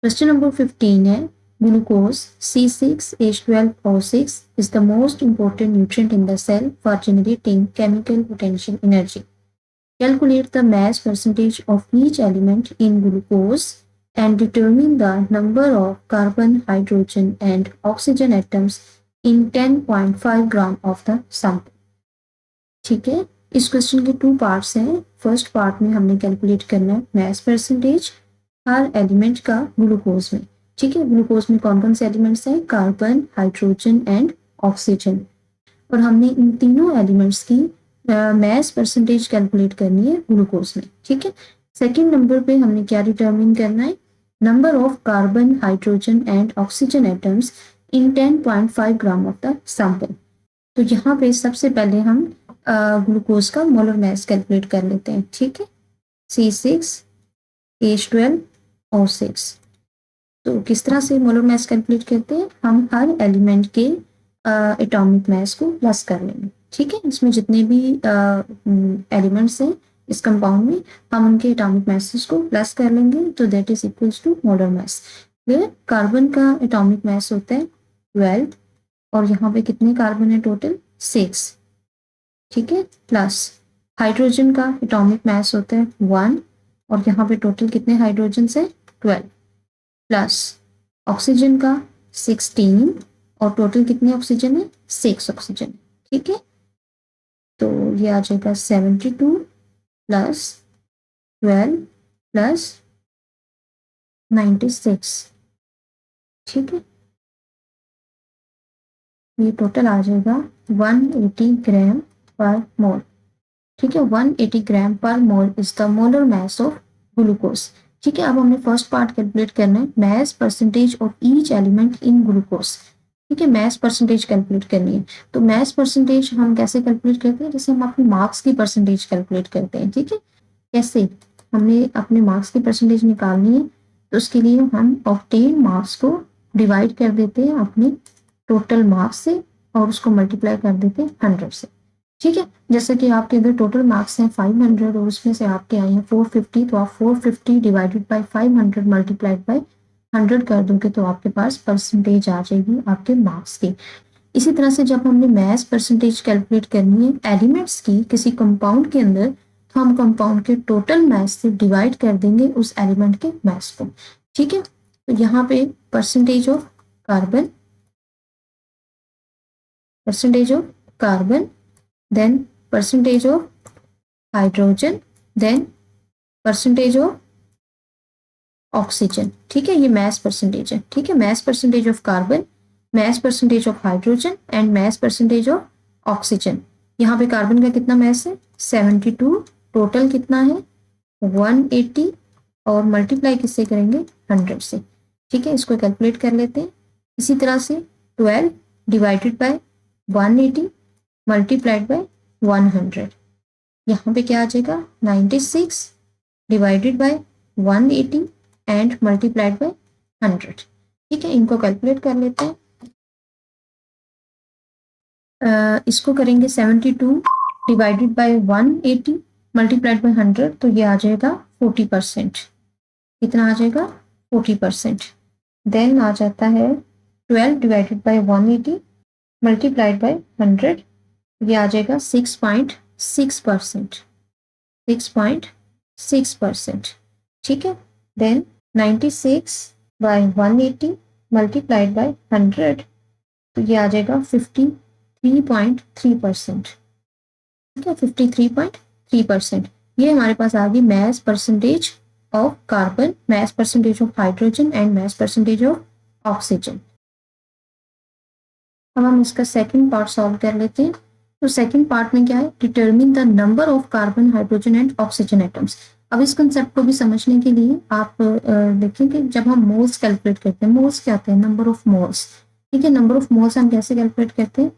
Question number 15 है glucose C6H12O6 is the most important nutrient in the cell for generating chemical potential energy. Calculate the mass percentage of each element in glucose and determine the number of carbon, hydrogen and oxygen atoms in 10.5 gram of the sample. ठीक है, इस question के 2 parts हैं। First part में हमने calculate करना है mass percentage हर element का ग्लूकोज में। ठीक है, ग्लूकोज में कौन कौन से एलिमेंट्स हैं? Carbon, hydrogen and oxygen. और हमने इन तीनों एलिमेंट्स की मैस परसेंटेज कैलकुलेट करनी है ग्लूकोज में। ठीक है, सेकेंड नंबर पे हमने क्या डिटरमिन करना है? Number of carbon, hydrogen and oxygen atoms in 10.5 gram of the sample. तो यहाँ पे सबसे पहले हम ग्लूकोज का मोलर मास कैलकुलेट कर लेते हैं। ठीक है, C6H12O6। तो किस तरह से मोलर मास कैलकुलेट करते हैं? हम हर एलिमेंट के एटॉमिक मास को प्लस कर लेंगे। ठीक है, इसमें जितने भी एलिमेंट्स हैं इस कंपाउंड में हम उनके एटॉमिक मासेस को प्लस कर लेंगे, तो that is equals to molar mass. फिर कार्बन का एटॉमिक मास होता है 12 और यहाँ पे कितने कार्बन है? टोटल 6। ठीक है, प्लस हाइड्रोजन का एटॉमिक मास होता है 1 और यहाँ पे टोटल कितने हाइड्रोजन है? 12। प्लस ऑक्सीजन का 16 और टोटल कितने ऑक्सीजन है? 6 ऑक्सीजन। ठीक है, तो ये आ जाएगा 72 प्लस 12 प्लस 96। ठीक है, ये टोटल आ जाएगा 180 ग्राम पर मोल। ठीक है, 180 ग्राम पर mole is the molar mass of glucose. ठीक है, अब हमने फर्स्ट पार्ट कैलकुलेट करना है mass percentage of each element in glucose. ठीक है, मास परसेंटेज कैलकुलेट करनी है। तो मास परसेंटेज हम कैसे कैलकुलेट करते हैं? जैसे हम अपने मार्क्स की परसेंटेज कैलकुलेट करते हैं। ठीक है, कैसे? हमने अपने मार्क्स की परसेंटेज निकालनी है, तो उसके लिए हम ऑब्टेन मार्क्स को डिवाइड कर देते हैं अपने टोटल मार्क्स से और उसको मल्टीप्लाई कर देते हैं 100 से। ठीक है, जैसे कि आपके अगर टोटल मार्क्स हैं 500 और उसमें से आपके आए हैं 450, तो आप 450 डिवाइडेड बाय 500 मल्टीप्लाइड बाय 100 कर दोगे तो आपके पास परसेंटेज आ जाएगी आपके मार्क्स की। इसी तरह से जब हमने मास परसेंटेज कैलकुलेट करनी है एलिमेंट्स की किसी कंपाउंड के अंदर, तो हम कंपाउंड के टोटल मास से डिवाइड कर देंगे उस एलिमेंट के मास को। ठीक है, तो यहाँ पे percentage of carbon, then percentage of hydrogen, then percentage of oxygen. ठीक है, ये मास परसेंटेज है। ठीक है, mass percentage of carbon, mass percentage of hydrogen and mass percentage of oxygen. यहाँ पे कार्बन का कितना मास है? 72। टोटल कितना है? 180 और मल्टीप्लाई किससे करेंगे? 100 से। ठीक है, इसको कैलकुलेट कर लेते हैं। इसी तरह से 12 डिवाइडेड बाय 180 मल्टीप्लाइड बाय 100। यहाँ पे क्या आ जाएगा? 96 divided by 180 and multiplied by 100। ठीक है, इनको कैलकुलेट कर लेते हैं। इसको करेंगे 72 डिवाइडेड बाय 180 मल्टीप्लाइड बाय 100, तो ये आ जाएगा 40%। कितना आ जाएगा? 40%। देन आ जाता है 12 डिवाइडेड बाय 180 मल्टीप्लाइड बाय 100, ये आ जाएगा 6.6%। 6.6%। ठीक है, देन 96 बाय 180 मल्टीप्लाइड बाय 100, तो ये आ जाएगा 53.3%। ठीक है, 53.3%। ये हमारे पास आ गई mass percentage of carbon, mass percentage of hydrogen and mass percentage of oxygen. अब हम इसका सेकंड पार्ट सॉल्व कर लेते हैं। तो सेकंड पार्ट में क्या है? Determine the number of carbon, hydrogen and oxygen atoms. अब इस कंसेप्ट को भी समझने के लिए आप देखिए कि जब हम मोल्स कैलकुलेट करते हैं, मोल्स क्या होते हैं? Number of moles. ठीक है, नंबर ऑफ मोल्स हम कैसे कैलकुलेट करते हैं?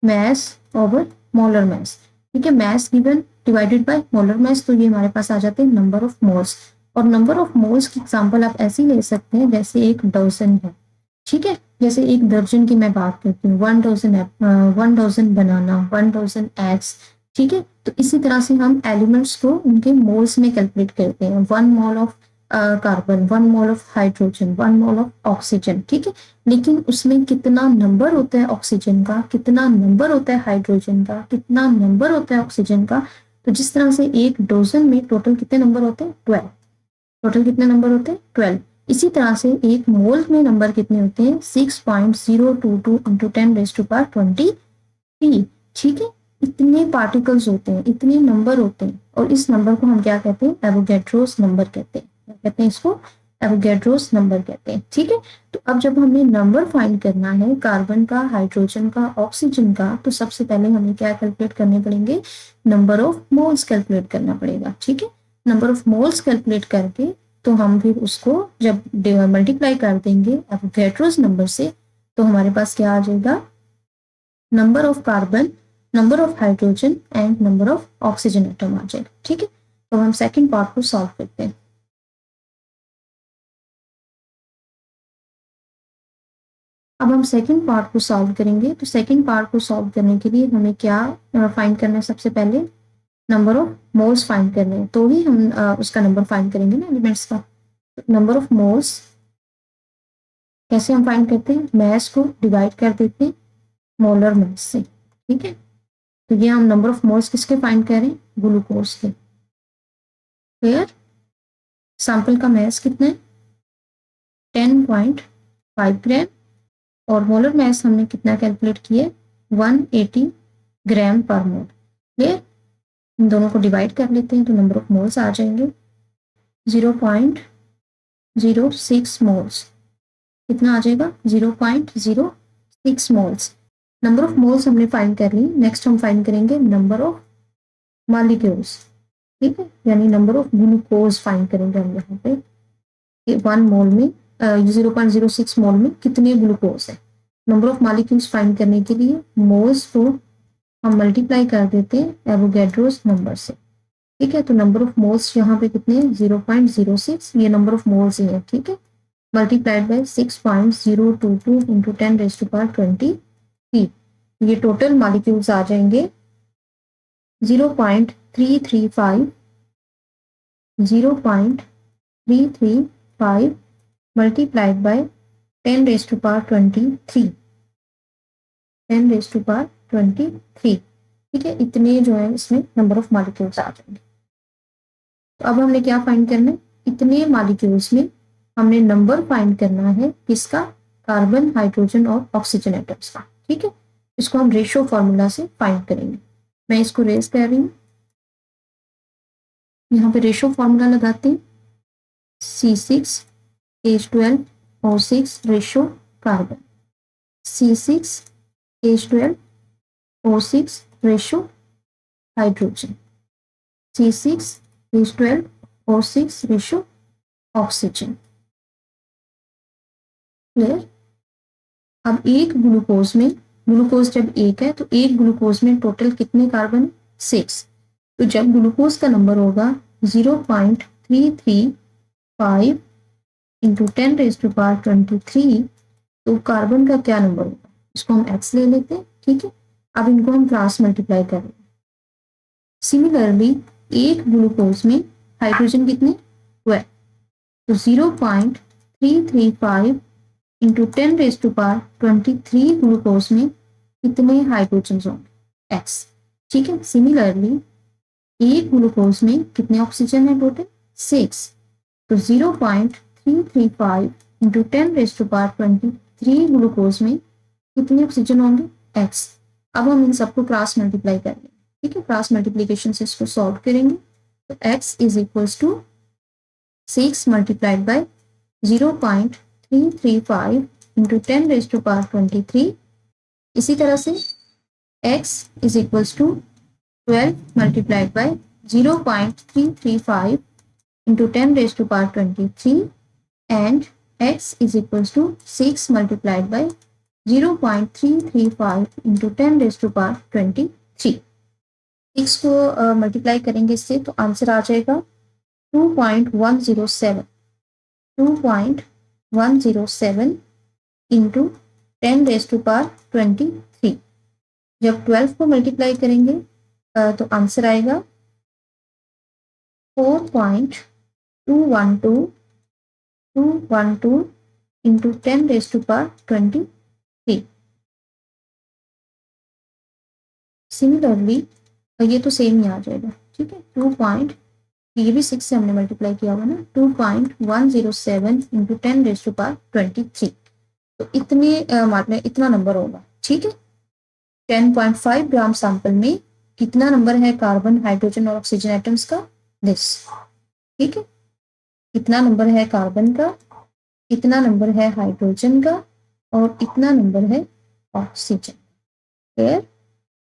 मास ओवर मोलर मास। ठीक है, mass given divided by molar mass, तो ये हमारे पास आ जाते हैं नंबर ऑफ मोल्स। और नंबर ऑफ मोल्स की एग्जांपल आप ऐसे ही ले सकते हैं जैसे एक डजन है। ठीक है, जैसे एक दर्जन की मैं बात करती हूँ, 1,000 बनाना, 1,000 एग्स। ठीक है, तो इसी तरह से हम एलिमेंट्स को उनके मोल्स में कैलकुलेट करते हैं। 1 mole of carbon, 1 mole of hydrogen, 1 mole of oxygen, ठीक है। लेकिन उसमें कितना नंबर होता है ऑक्सीजन का, कितना नंबर होता है हाइड्रोजन का, कितना नंबर होता है ऑक्सीजन का, तो जिस तरह से एक डोजन में टोटल कितने नंबर होते हैं, 12। टोटल कितने नंबर होते हैं, 12। इसी तरह से एक मोल में नंबर कितने होते हैं, 6.022 इंटू 10⁻23, ठीक है। इतने पार्टिकल्स होते हैं, इतने नंबर होते हैं, और इस नंबर को हम क्या कहते हैं, एवोगैड्रोस नंबर कहते हैं। क्या कहते हैं इसको, एवोगैड्रोस नंबर कहते हैं, ठीक है। तो अब जब हमें नंबर फाइंड करना है कार्बन का, हाइड्रोजन का, ऑक्सीजन का, तो सबसे पहले हमें क्या कैलकुलेट करने पड़ेंगे, नंबर ऑफ मोल्स कैलकुलेट करना पड़ेगा, ठीक है। नंबर ऑफ मोल्स कैलकुलेट करके तो हम फिर उसको जब मल्टीप्लाई कर देंगे एवोगैड्रोस नंबर से, तो हमारे पास क्या आ जाएगा, number of carbon, number of hydrogen and number of oxygen atom आ जाएगा, ठीक है। तो हम सेकंड पार्ट को सॉल्व करते हैं। अब हम सेकंड पार्ट को सॉल्व करेंगे। तो सेकंड पार्ट को सॉल्व करने के लिए हमें क्या फाइंड करना है, सबसे पहले नंबर ऑफ मोल्स फाइंड करने हैं, तो ही हम उसका नंबर फाइंड करेंगे ना एलिमेंट्स का। नंबर ऑफ मोल्स कैसे हम फाइंड करते हैं, मैस को डिवाइड कर देते हैं मोलर मैस से, ठीक है। तो ये हम नंबर ऑफ मोल्स किसके फाइंड कर रहे हैं, ग्लूकोज के। क्लियर। सैंपल का मैस कितना है, 10.5 ग्राम, और मोलर मैस हमने कितना कैलकुलेट किया, 180 ग्राम पर मोल। क्लियर। इन दोनों को डिवाइड कर लेते हैं तो नंबर ऑफ मोल्स आ जाएंगे 0.06 मोल्स। कितना आ जाएगा, 0.06 मोल्स। नंबर ऑफ मोल्स हमने फाइंड कर ली। नेक्स्ट हम फाइंड करेंगे नंबर ऑफ मॉलिक्यूल्स, ठीक है, यानी नंबर ऑफ ग्लूकोज फाइंड करेंगे हम यहाँ पे, 1 मोल में 0.06 मोल में कितने ग्लूकोज है। नंबर ऑफ मॉलिक्यूल्स फाइंड करने के लिए मोल्स को हम मल्टीप्लाई कर देते हैं एवोगैड्रोस नंबर से, ठीक है। तो नंबर ऑफ मोल्स यहाँ पे कितने हैं, 0.06, ये नंबर ऑफ मोल्स ही है, ठीक है, मल्टीप्लाइड बाय 6.022 इंटू 10⁻23। ये टोटल मॉलिक्यूल्स आ जाएंगे 0.335 0.335 मल्टीप्लाइड बाय 10⁻23 10⁻23, ठीक है। इतने जो है इसमें नंबर ऑफ मॉलिक्यूल्स आ जाएंगे। तो अब हमने क्या फाइंड करना है, इतने मॉलिक्यूल्स में हमने नंबर फाइंड करना है किसका, कार्बन, हाइड्रोजन और ऑक्सीजन एटम्स का, ठीक है। इसको हम रेशियो फॉर्मूला से फाइंड करेंगे। मैं इसको रेज कर रही हूँ, यहाँ पे रेशियो फॉर्मूला लगाते हैं, C6H12O6 ratio carbon, C6H12O6 ratio hydrogen, C6H12O6 ratio oxygen. Clear. अब एक ग्लूकोज में, ग्लूकोज जब एक है तो एक ग्लूकोज में टोटल कितने कार्बन, 6। तो जब ग्लूकोज का नंबर होगा 0.335 इंटू 10⁻23, तो कार्बन का क्या नंबर होगा, इसको हम x ले लेते हैं, ठीक है। अब इनको हम क्रॉस मल्टीप्लाई कर रहे हैं। सिमिलरली एक ग्लूकोज में हाइड्रोजन कितने, 12, तो 0.335 इंटू 10⁻23 ग्लूकोज में कितने हाइड्रोजन होंगे, x, ठीक है। सिमिलरली एक ग्लूकोज में कितने ऑक्सीजन है, टोटल 6, तो 0.335 इंटू 10⁻23 ग्लूकोज में कितने ऑक्सीजन होंगे, x। अब हम इन सबको क्रॉस मल्टीप्लाई करेंगे, ठीक है, क्रॉस मल्टीप्लीकेशन से इसको सॉल्व करेंगे। तो x is equals to 6 multiplied by 0.335 into 10⁻23। इसी तरह से x is equals to 12 multiplied by 0.335 into 10⁻23 and x is equals to 6 multiplied by 0.335 into 10⁻23। 6 को मल्टीप्लाई करेंगे इससे तो आंसर आ जाएगा 2.107 इंटू 10⁻23। जब 12 को मल्टीप्लाई करेंगे तो आंसर आएगा 4.212 212 into 10 raised to power 23. Similarly ये तो सेम ही आ जाएगा, ठीक है। 2 पॉइंट, ये भी 6 से हमने मल्टीप्लाई किया हुआ ना, 2.107 इंटू 10 रेज टू पावर 23, तो इतने मतलब इतना नंबर होगा, ठीक है। 10.5 ग्राम सैंपल में कितना नंबर है कार्बन, हाइड्रोजन और ऑक्सीजन एटम्स का, दिस, ठीक है। कितना नंबर है कार्बन का, इतना नंबर है हाइड्रोजन का और इतना नंबर है ऑक्सीजन, क्लियर।